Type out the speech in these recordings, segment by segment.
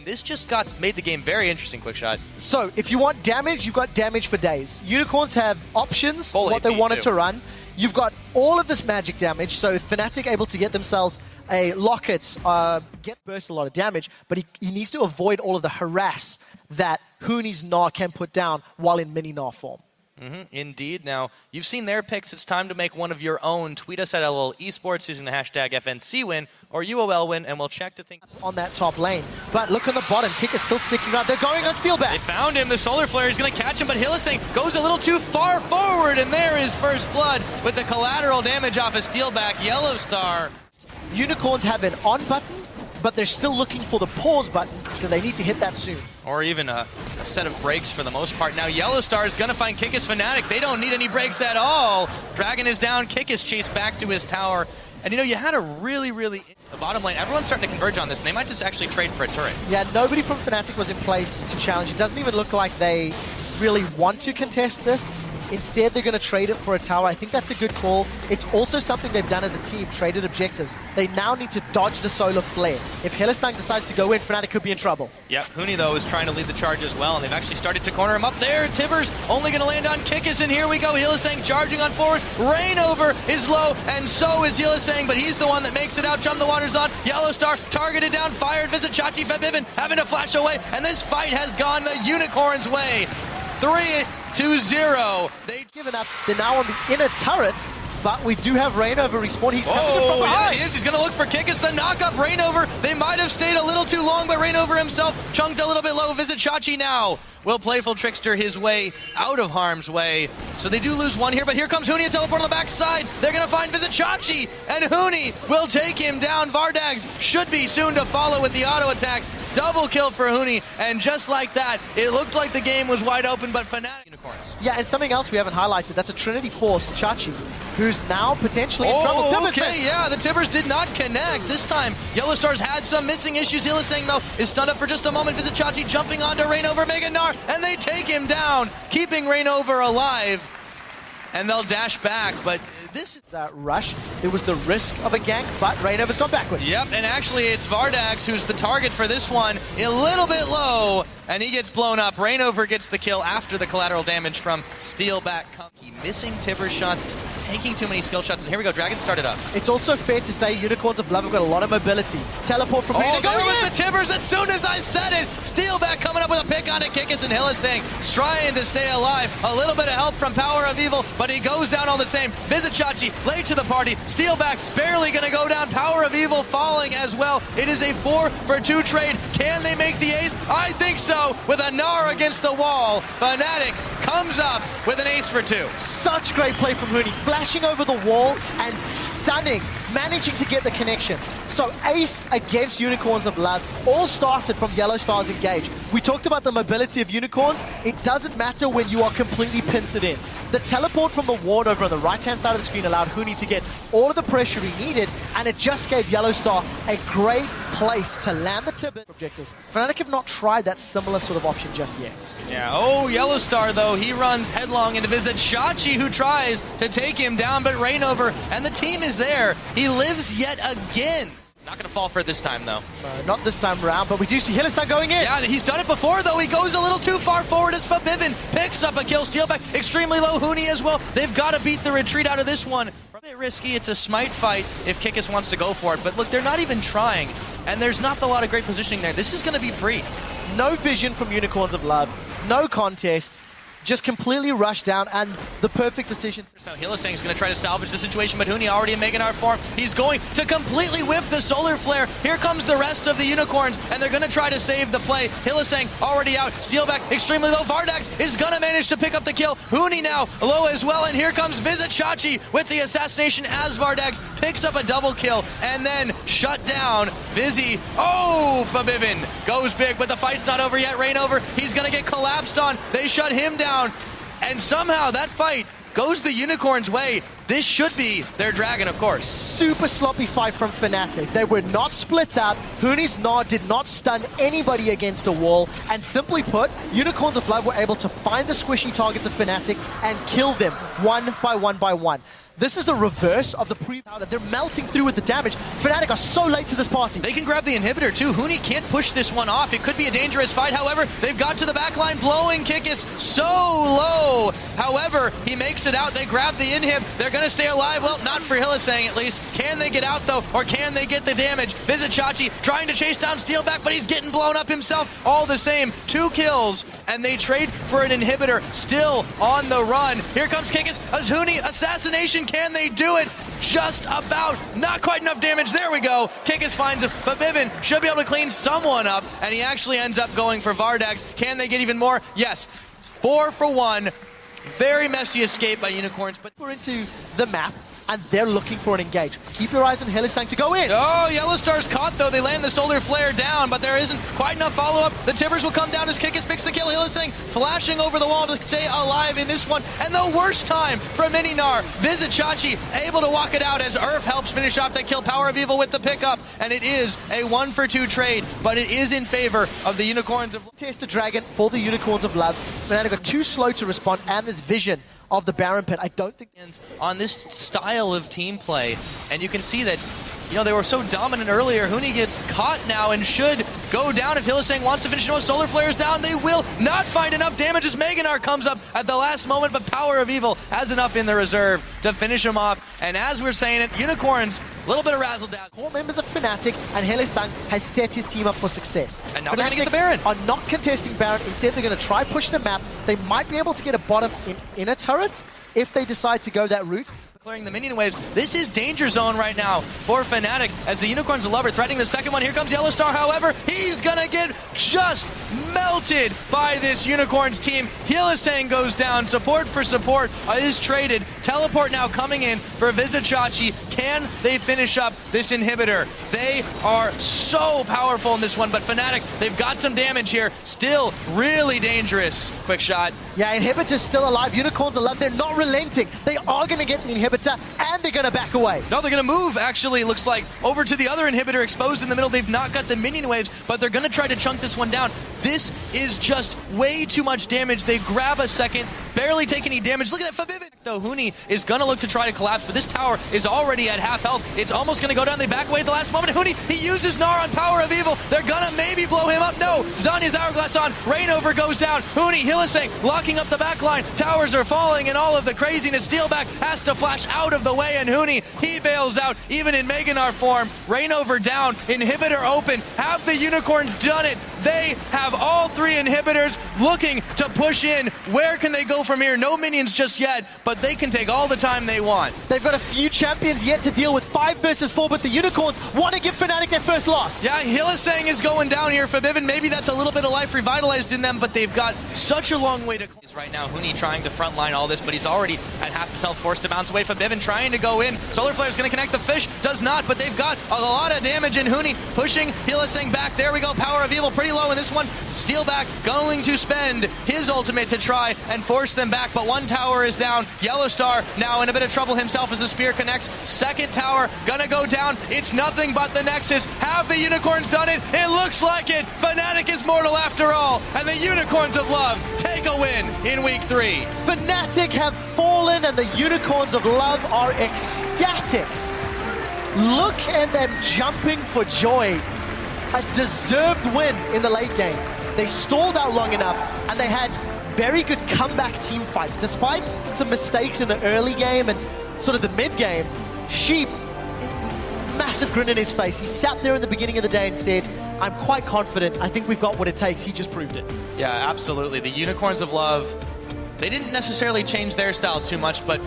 This just made the game very interesting, Quickshot. So, if you want damage, you've got damage for days. Unicorns have options, Full what AP they wanted too. to run. You've got all of this magic damage, so if Fnatic able to get themselves a Locket, get burst a lot of damage, but he needs to avoid all of the harass that Huni's Gnar can put down while in mini Gnar form. Indeed. Now, you've seen their picks. It's time to make one of your own. Tweet us at LOL Esports using the hashtag FNC win or UOL win, and we'll check to think On that top lane. But look on the bottom, Kick is still sticking around. They're going on Steelback. They found him. The Solar Flare is going to catch him, but Hylissang goes a little too far forward, and there is first blood with the collateral damage off a Steelback. Yellow Star. Unicorns have an on button, but they're still looking for the pause button because they need to hit that soon. Or even a set of breaks for the most part. Now Yellow Star is going to find Kickus Fnatic. They don't need any breaks at all. Dragon is down. Kickus chased back to his tower. And you know, you had a really... The bottom lane, everyone's starting to converge on this, and they might just actually trade for a turret. Yeah, nobody from Fnatic was in place to challenge. It doesn't even look like they really want to contest this. Instead, they're going to trade it for a tower. I think that's a good call. It's also something they've done as a team, traded objectives. They now need to dodge the solar flare. If Hylissang decides to go in, Fnatic could be in trouble. Yep, Huni, though, is trying to lead the charge as well, and they've actually started to corner him up there. Tibbers only going to land on Kickus, and here we go. Hylissang charging on forward. Rainover is low, and so is Hylissang, but he's the one that makes it out. Jump the waters on. Yellow Star targeted down, fired. Visit Chachi Febivin having to flash away, and this fight has gone the Unicorn's way. 3-0. They've Given up. They're now on the inner turret, but we do have Rainover respawn. He's coming from yeah, behind. he is. He's going to look for Kickus. The knock-up Rainover. They might have stayed a little too long, but Rainover himself chunked a little bit low. Visit Chachi now. Will Playful Trickster his way out of harm's way. So they do lose one here, but here comes Huni, a teleport on the backside. They're going to find Visit Chachi, and Huni will take him down. Vardags should be soon to follow with the auto attacks. Double kill for Huni, and just like that, it looked like the game was wide open, but Fnatic Unicorns. Yeah, and something else we haven't highlighted, that's a Trinity Force Chachi, who's now potentially in trouble. Tibbers Okay, missed. yeah, the Tibbers did not connect. This time, Yellow Stars had some missing issues. Hylissang, though, is stunned up for just a moment. Visit Chachi jumping onto Rainover, Mega Gnar, and they take him down, keeping Rainover alive. And they'll dash back, but this is Rush. It was the risk of a gank, but Rainover's gone backwards. Yep, and actually it's Vardags who's the target for this one. A little bit low, and he gets blown up. Rainover gets the kill after the collateral damage from Steelback. He missing Tibbers shots, taking too many skill shots, and here we go, Dragon started up. It's also fair to say Unicorns of Love have got a lot of mobility. Teleport from Oh, there was the Tibbers as soon as I said it. Steelback coming up with a pick on it. Kickus and Hylissang trying to stay alive. A little bit of help from Power of Evil, but he goes down all the same. Visit Chachi late to the party. Steelback barely going to go down. Power of Evil falling as well. It is a 4-for-2 trade. Can they make the ace? I think so. With a Gnar against the wall, Fnatic comes up with an ace for 2. Such great play from Huni, flashing over the wall and stunning, managing to get the connection. So ace against Unicorns of Love all started from Yellow Stars engage. We talked about the mobility of Unicorns. It doesn't matter when you are completely pincered in. The teleport from the ward over on the right-hand side of the screen allowed Huni to get all of the pressure he needed, and it just gave Yellow Star a great place to land the Tibbet objectives. Fnatic have not tried that similar sort of option just yet. Yeah, oh, Yellow Star, though, he runs headlong into Visit Chachi, who tries to take him down, but Rainover, and the team is there. He lives yet again. Not going to fall for it this time, though. Not this time around, but we do see Hylissang going in. Yeah, he's done it before, though. He goes a little too far forward. It's Fabivin. Picks up a kill. Steelback extremely low. Huni as well. They've got to beat the retreat out of this one. A bit risky. It's a smite fight if Kickus wants to go for it. But look, they're not even trying. And there's not a lot of great positioning there. This is going to be free. No vision from Unicorns of Love. No contest. Just completely rushed down, and the perfect decision. So Hylissang is going to try to salvage the situation, but Huni already in Mega Gnar form. He's going to completely whiff the Solar Flare. Here comes the rest of the Unicorns, and they're going to try to save the play. Hylissang already out. Steelback extremely low. Vardags is going to manage to pick up the kill. Huni now low as well, and here comes Visit Chachi with the assassination as Vardags picks up a double kill, and then shut down. Vizzy, oh, Fabivin goes big, but the fight's not over yet. Rainover, he's going to get collapsed on. They shut him down. And somehow that fight goes the Unicorn's way. This should be their dragon, of course. Super sloppy fight from Fnatic. They were not split up. Huni's Nod did not stun anybody against a wall. And simply put, Unicorns of Love were able to find the squishy targets of Fnatic and kill them one by one by one. This is the reverse of the pre-powder. They're melting through with the damage. Fnatic are so late to this party. They can grab the inhibitor too. Huni can't push this one off. It could be a dangerous fight. However, they've got to the backline. Blowing kick is so low. However, he makes it out. They grab the inhib. They're going to stay alive. Well, not for Hylissang at least. Can they get out though? Or can they get the damage? Vizichachi trying to chase down Steelback, but he's getting blown up himself. All the same, 2 kills, and they trade for an inhibitor. Still on the run. Here comes Kikis. As Huni assassination. Can they do it? Just about. Not quite enough damage. There we go. Kikis finds it, but Bivin should be able to clean someone up, and he actually ends up going for Vardags. Can they get even more? Yes. 4 for 1. Very messy escape by Unicorns, but We're into the map, and they're looking for an engage. Keep your eyes on Hylissang to go in. Oh, Yellowstar's caught though. They land the solar flare down, but there isn't quite enough follow-up. The Timbers will come down as Kikis picks the kill. Hylissang flashing over the wall to stay alive in this one. And the worst time for Mininar. Vizichachi able to walk it out as Urf helps finish off that kill. Power of Evil with the pickup. And it is a 1-for-2 trade, but it is in favor of the Unicorns of... Test a dragon for the Unicorns of Love. Fnatic are too slow to respond, and this vision of the Baron Pit. I don't think... On this style of team play, and you can see that, you know, they were so dominant earlier. Huni gets caught now and should go down if Hylissang wants to finish. No, Solar Flares down. They will not find enough damage as Meganar comes up at the last moment, but Power of Evil has enough in the reserve to finish him off. And as we're saying it, Unicorns, a little bit of razzle-dazzle. Core members of Fnatic, and Hylissang has set his team up for success. And now they're going to get the Baron. Are not contesting Baron. Instead, they're going to try push the map. They might be able to get a bottom in a turret if they decide to go that route. Clearing the minion waves. This is danger zone right now for Fnatic as the Unicorns of Love are threatening the second one. Here comes Yellowstar, however, he's gonna get just melted by this Unicorns team. Hylissang goes down. Support for support is traded. Teleport now coming in for Vizichachi. Can they finish up this inhibitor? They are so powerful in this one, but Fnatic, they've got some damage here. Still really dangerous. Quick shot. Yeah, inhibitor's still alive. Unicorns of Love, they're not relenting. They are going to get the inhibitor, and they're going to back away. No, they're going to move, actually, looks like, over to the other inhibitor exposed in the middle. They've not got the minion waves, but they're going to try to chunk this one down. This is just way too much damage. They grab a second, barely take any damage. Look at that Fabibin. Though Huni is going to look to try to collapse, but this tower is already at half health. It's almost going to go down. They back away at the last moment. Huni, he uses Gnar on Power of Evil. They're going to maybe blow him up. No, Zanya's Hourglass on. Rainover goes down. Huni, Hylissang locking up the backline. Towers are falling and all of the craziness. Steelback has to flash out of the way, and Huni, he bails out even in Meganar form. Rainover down, inhibitor open. Have the Unicorns done it? They have all 3 inhibitors looking to push in. Where can they go from here? No minions just yet, but they can take all the time they want. They've got a few champions yet to deal with 5 versus 4, but the Unicorns want to give Fnatic their first loss. Yeah, Hylissang is going down here for Bivin. Maybe that's a little bit of life revitalized in them, but they've got such a long way to close. Right now, Huni trying to frontline all this, but he's already at half his health, forced to bounce away from Bivin, trying to go in. Solar Flare is going to connect the fish, does not, but they've got a lot of damage in Huni, pushing Hylissang back. There we go, Power of Evil pretty low in this one. Steelback going to spend his ultimate to try and force them back, but one tower is down. Yellowstar now in a bit of trouble himself as the spear connects. Second tower gonna go down. It's nothing but the Nexus. Have the Unicorns done it? It looks like it. Fnatic is mortal after all, and the Unicorns of Love take a win in week 3. Fnatic have fallen, and the Unicorns of Love are ecstatic. Look at them jumping for joy. A deserved win in the late game. They stalled out long enough, and they had very good comeback team fights. Despite some mistakes in the early game and sort of the mid game, Sheep, massive grin on his face. He sat there in the beginning of the day and said, I'm quite confident. I think we've got what it takes. He just proved it. Yeah, absolutely. The Unicorns of Love, they didn't necessarily change their style too much, but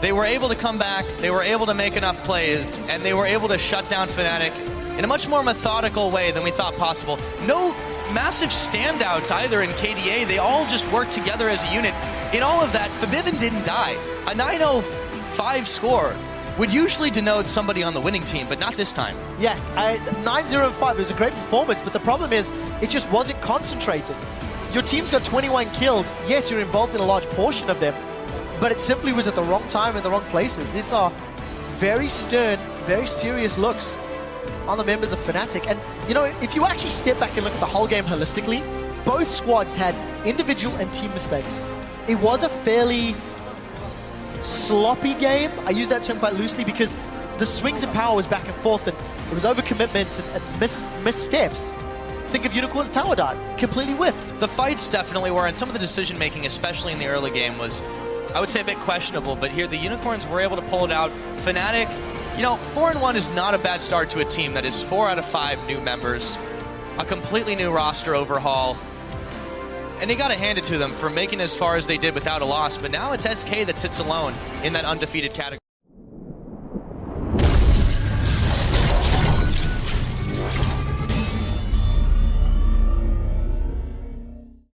they were able to come back, they were able to make enough plays, and they were able to shut down Fnatic in a much more methodical way than we thought possible. No massive standouts either in KDA. They all just worked together as a unit. In all of that, Fabibin didn't die. A 9-0-5 score would usually denote somebody on the winning team, but not this time. Yeah, 9-0-5, it was a great performance, but the problem is it just wasn't concentrated. Your team's got 21 kills. Yes, you're involved in a large portion of them, but it simply was at the wrong time in the wrong places. These are very stern, very serious looks on the members of Fnatic. And, you know, if you actually step back and look at the whole game holistically, both squads had individual and team mistakes. It was a fairly sloppy game. I use that term quite loosely because the swings in power was back and forth, and it was overcommitments and missteps. Think of Unicorn's tower dive, completely whiffed. The fights definitely were, and some of the decision making, especially in the early game, was, I would say, a bit questionable, but here the Unicorns were able to pull it out. Fnatic, you know, 4-1 is not a bad start to a team that is 4 out of 5 new members, a completely new roster overhaul, and they got to hand it to them for making as far as they did without a loss, but now it's SK that sits alone in that undefeated category.